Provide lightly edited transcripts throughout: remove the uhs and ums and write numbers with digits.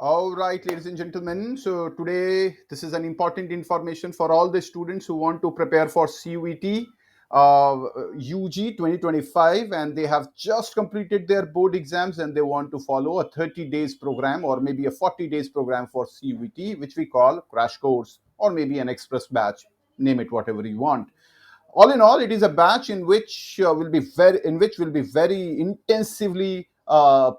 All right, ladies and gentlemen. So today, this is an important information for all the students who want to prepare for CUET UG 2025, and they have just completed their board exams and they want to follow a 30 days program or maybe a 40 days program for CUET, which we call Crash Course or maybe an express batch. Name it whatever you want. All in all, it is a batch in which will be very intensively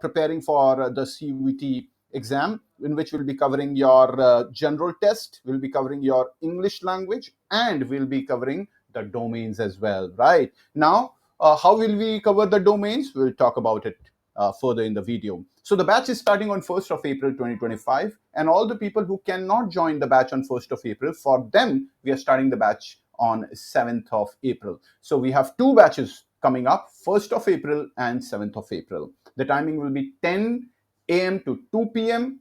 preparing for the CUET exam, in which we'll be covering your general test, we'll be covering your English language, and we'll be covering the domains as well. Right now, how will we cover the domains? We'll talk about it further in the video. So the batch is starting on 1st of April 2025, and all the people who cannot join the batch on 1st of April, for them we are starting the batch on 7th of April. So we have two batches coming up, 1st of April and 7th of April. The timing will be 10 a.m. to 2 p.m.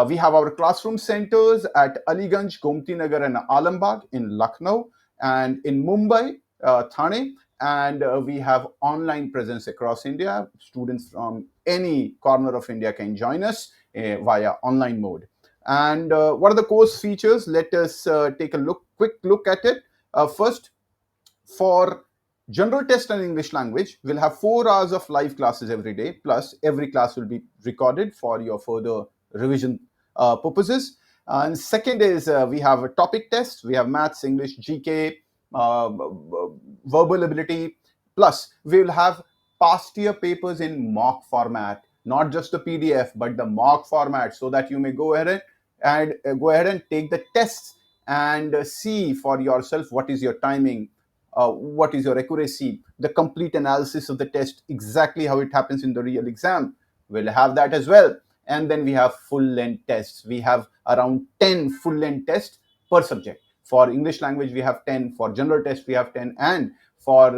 We have our classroom centers at Aliganj, Gomti Nagar and Alambagh in Lucknow, and in Mumbai, Thane, and we have online presence across India. Students from any corner of India can join us via online mode. And what are the course features? Let us take a quick look at it. First, for general test and English language, we'll have 4 hours of live classes every day, plus every class will be recorded for your further revision purposes. And second is we have a topic test. We have maths, English, GK, verbal ability, plus we will have past year papers in mock format, not just the PDF, but the mock format, so that you may go ahead and take the tests and see for yourself what is your timing, what is your accuracy, the complete analysis of the test, exactly how it happens in the real exam. We'll have that as well. And then we have full-length tests. We have around 10 full-length tests per subject. For English language, we have 10. For general test, we have 10. And for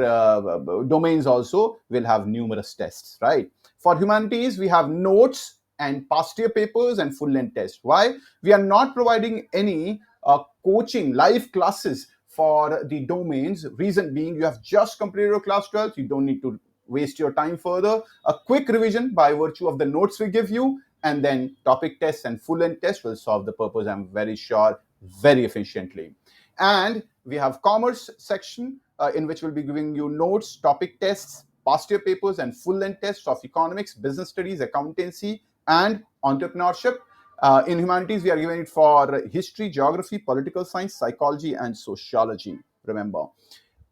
domains also, we'll have numerous tests, right? For humanities, we have notes and past year papers and full-length tests. Why? We are not providing any coaching, live classes for the domains. Reason being, you have just completed your class 12. You don't need to waste your time further. A quick revision by virtue of the notes we give you, and then topic tests and full-length tests will solve the purpose, I'm very sure, very efficiently. And we have commerce section in which we'll be giving you notes, topic tests, past year papers, and full-length tests of economics, business studies, accountancy, and entrepreneurship. In humanities, we are giving it for history, geography, political science, psychology, and sociology, remember.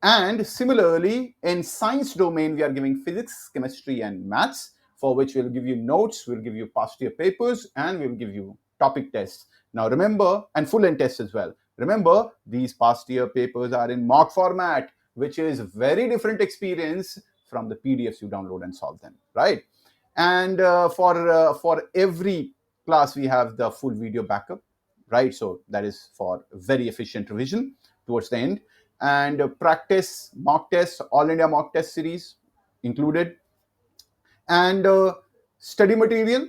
And similarly, in science domain, we are giving physics, chemistry, and maths, for which we'll give you notes, we'll give you past year papers, and we'll give you topic tests. Now remember, and full-length tests as well. Remember, these past year papers are in mock format, which is very different experience from the PDFs you download and solve them, right? And for every class, we have the full video backup, right? So that is for very efficient revision towards the end. And practice mock tests, all India mock test series included. And study material,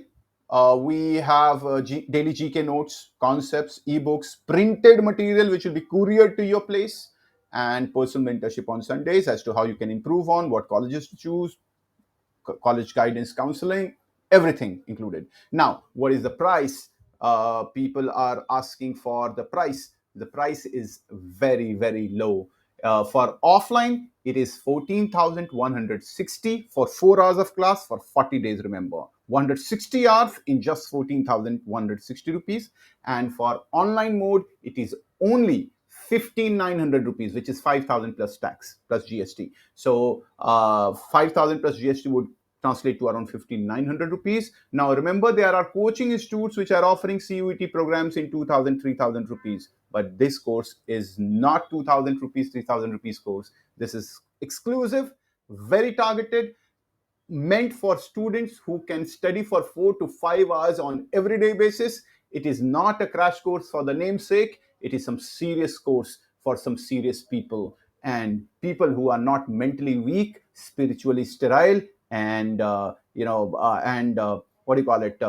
we have daily GK notes, concepts, ebooks, printed material which will be couriered to your place, and personal mentorship on Sundays as to how you can improve on, what colleges to choose, college guidance counseling, everything included. Now, what is the price? People are asking for the price. The price is very, very low. For offline, it is 14,160 for 4 hours of class for 40 days, remember. 160 hours in just 14,160 rupees. And for online mode, it is only 15,900 rupees, which is 5,000 plus tax plus GST. So 5,000 plus GST would translate to around 15,900 rupees. Now remember, there are coaching institutes which are offering CUET programs in 2,000, 3,000 rupees. But this course is not 2,000 rupees, 3,000 rupees course. This is exclusive, very targeted, meant for students who can study for 4 to 5 hours on everyday basis. It is not a crash course for the namesake. It is some serious course for some serious people, and people who are not mentally weak, spiritually sterile, and what do you call it,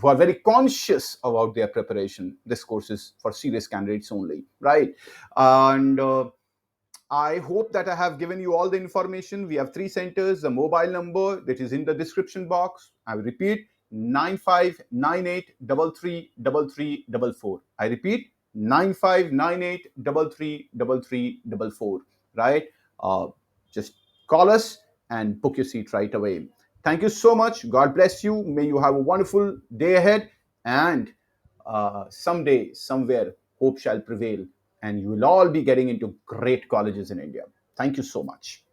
who are very conscious about their preparation. This course is for serious candidates only, right? And I hope that I have given you all the information. We have 3 centers, a mobile number that is in the description box. I will repeat, 9598333344. I repeat, 9598333344. Right? Just call us and book your seat right away. Thank you so much. God bless you. May you have a wonderful day ahead. And someday, somewhere, hope shall prevail, and you will all be getting into great colleges in India. Thank you so much.